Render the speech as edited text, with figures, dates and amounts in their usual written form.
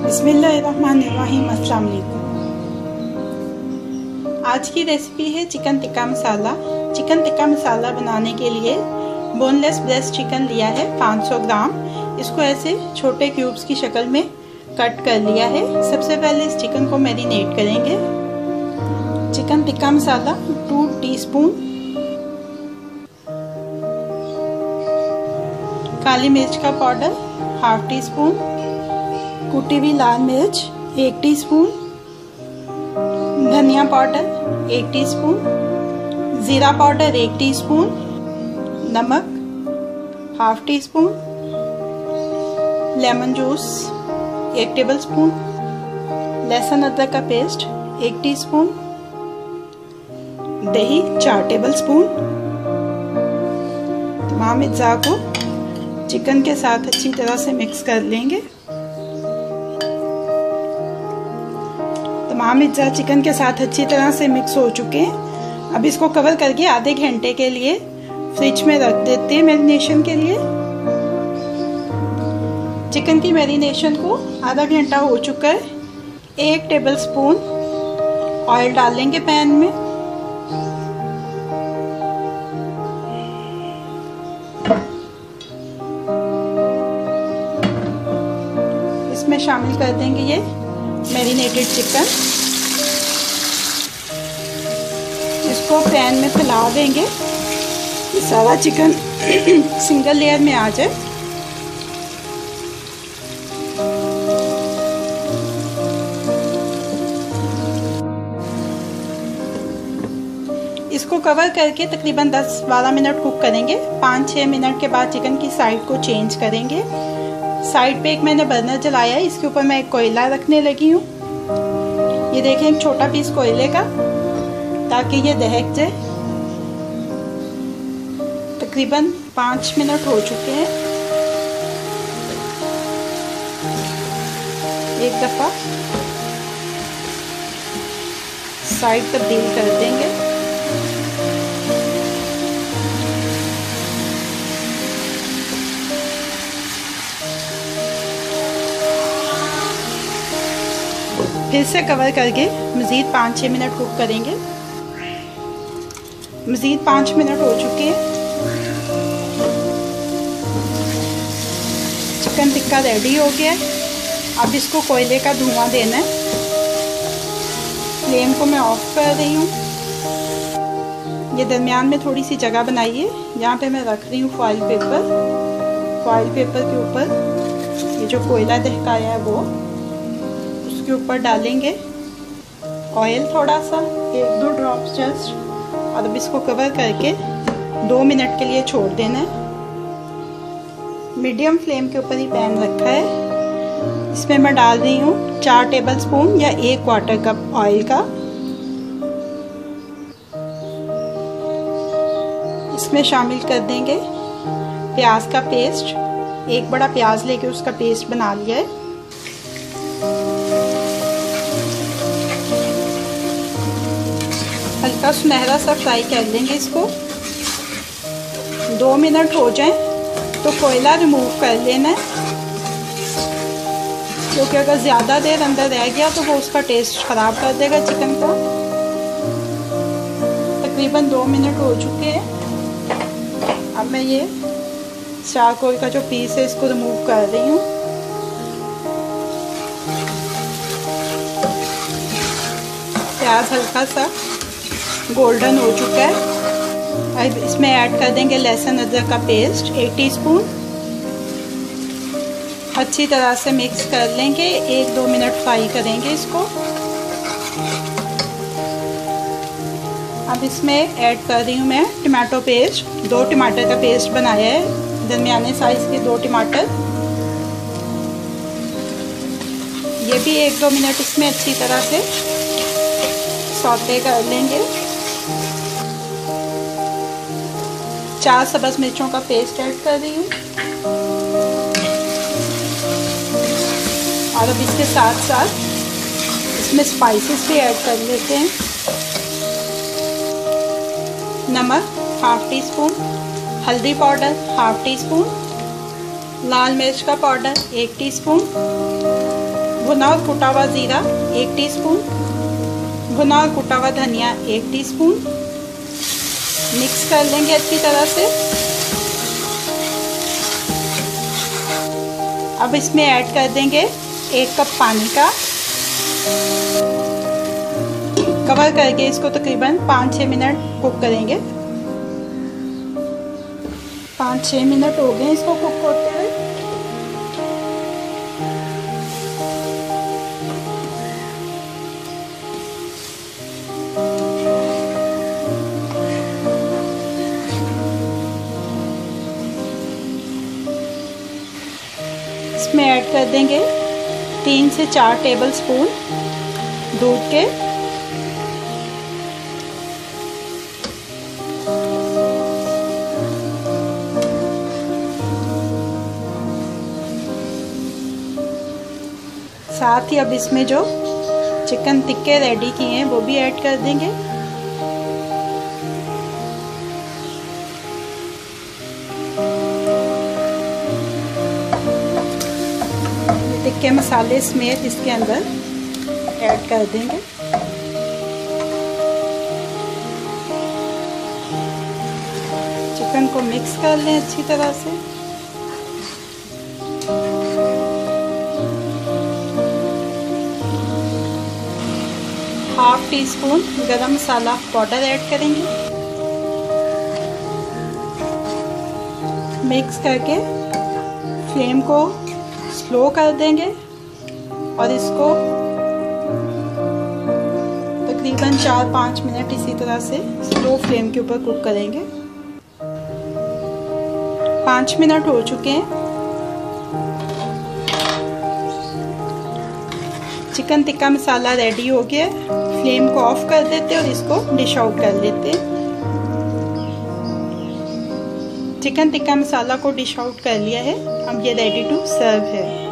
बिस्मिल्लाहिर्रहमानिर्रहीम। अस्सलाम वालेकुम। आज की रेसिपी है चिकन टिक्का मसाला। चिकन टिक्का मसाला बनाने के लिए बोनलेस ब्रेस्ट चिकन लिया है 500 ग्राम। इसको ऐसे छोटे क्यूब्स की शक्ल में कट कर लिया है। सबसे पहले इस चिकन को मैरिनेट करेंगे। चिकन टिक्का मसाला 2 टीस्पून, काली मिर्च का पाउडर 1/2 टीस्पून, कुटी हुई लाल मिर्च 1 टीस्पून, धनिया पाउडर 1 टीस्पून, जीरा पाउडर 1 टीस्पून, नमक 1/2 टीस्पून, लेमन जूस 1 टेबलस्पून, लहसुन अदरक का पेस्ट 1 टीस्पून, दही 4 टेबलस्पून। तमाम अज्जा को चिकन के साथ अच्छी तरह से मिक्स कर लेंगे। तमाम अज्जा चिकन के साथ अच्छी तरह से मिक्स हो चुके हैं। अब इसको कवर करके आधे घंटे के लिए फ्रिज में रख देते हैं मैरिनेशन के लिए। चिकन की मैरिनेशन को आधा घंटा हो चुका है। 1 टेबलस्पून ऑयल डालेंगे पैन में। इसमें शामिल कर देंगे ये मैरिनेटेड चिकन। इसको पैन में फैला देंगे कि सारा चिकन सिंगल लेयर में आ जाए। इसको कवर करके तकरीबन 10-12 मिनट कुक करेंगे। 5-6 मिनट के बाद चिकन की साइड को चेंज करेंगे। साइड पे एक मैंने बर्नर जलाया है, इसके ऊपर मैं एक कोयला रखने लगी हूँ। ये देखें, एक छोटा पीस कोयले का, ताकि ये दहक जाए। तकरीबन 5 मिनट हो चुके हैं। एक दफ़ा साइड तब्दील कर देंगे। फिर से कवर करके मज़ीद 5-6 मिनट कुक करेंगे। मज़ीद 5 मिनट हो चुके हैं। चिकन टिक्का रेडी हो गया है। अब इसको कोयले का धुआं देना है। फ्लेम को मैं ऑफ कर रही हूँ। ये दरमियान में थोड़ी सी जगह बनाई है, यहाँ पे मैं रख रही हूँ फॉइल पेपर। फॉइल पेपर के ऊपर ये जो कोयला दहकाया है वो के ऊपर डालेंगे ऑयल, थोड़ा सा 1-2 ड्रॉप्स जस्ट। और अब इसको कवर करके 2 मिनट के लिए छोड़ देना है। मीडियम फ्लेम के ऊपर ही पैन रखा है। इसमें मैं डाल रही हूँ 4 टेबलस्पून या 1/4 कप ऑयल का। इसमें शामिल कर देंगे प्याज का पेस्ट। 1 बड़ा प्याज लेके उसका पेस्ट बना लिया है। हल्का सुनहरा सा फ्राई कर लेंगे इसको। 2 मिनट हो जाएं तो कोयला रिमूव कर लेना है, क्योंकि अगर ज़्यादा देर अंदर रह गया तो वो उसका टेस्ट ख़राब कर देगा चिकन का। तकरीबन 2 मिनट हो चुके हैं। अब मैं ये चारकोल का जो पीस है इसको रिमूव कर रही हूँ। प्याज हल्का सा गोल्डन हो चुका है। अब इसमें ऐड कर देंगे लहसुन अदरक का पेस्ट 1 टीस्पून। अच्छी तरह से मिक्स कर लेंगे। 1-2 मिनट फ्राई करेंगे इसको। अब इसमें ऐड कर रही हूँ मैं टमाटो पेस्ट। 2 टमाटर का पेस्ट बनाया है, दरमियाने साइज के 2 टमाटर। ये भी 1-2 मिनट इसमें अच्छी तरह से सौते कर लेंगे। 4 सब्ज़ मिर्चों का पेस्ट ऐड कर रही हूँ। और अब इसके साथ साथ इसमें स्पाइसेस भी ऐड कर लेते हैं। नमक 1/2 टीस्पून, हल्दी पाउडर 1/2 टीस्पून, लाल मिर्च का पाउडर 1 टीस्पून, भुना और कुटा हुआ ज़ीरा 1 टीस्पून, भुना और कुटा हुआ धनिया 1 टीस्पून। मिक्स कर लेंगे अच्छी तरह से। अब इसमें ऐड कर देंगे 1 कप पानी का। कवर करके इसको तकरीबन 5-6 मिनट कुक करेंगे। 5-6 मिनट हो गए इसको कुक करते हुए। इसमें ऐड कर देंगे 3 से 4 टेबलस्पून दूध के। साथ ही अब इसमें जो चिकन टिक्के रेडी किए हैं वो भी ऐड कर देंगे। टिक्के मसाले समेत इसके अंदर ऐड कर देंगे। चिकन को मिक्स कर लें अच्छी तरह से। हाफ टी स्पून गरम मसाला पाउडर ऐड करेंगे। मिक्स करके फ्लेम को स्लो कर देंगे और इसको तकरीबन 4-5 मिनट इसी तरह से स्लो फ्लेम के ऊपर कुक करेंगे। 5 मिनट हो चुके हैं। चिकन टिक्का मसाला रेडी हो गया। फ्लेम को ऑफ कर देते और इसको डिश आउट कर लेते। चिकन टिक्का मसाला को डिश आउट कर लिया है। अब ये रेडी टू सर्व है।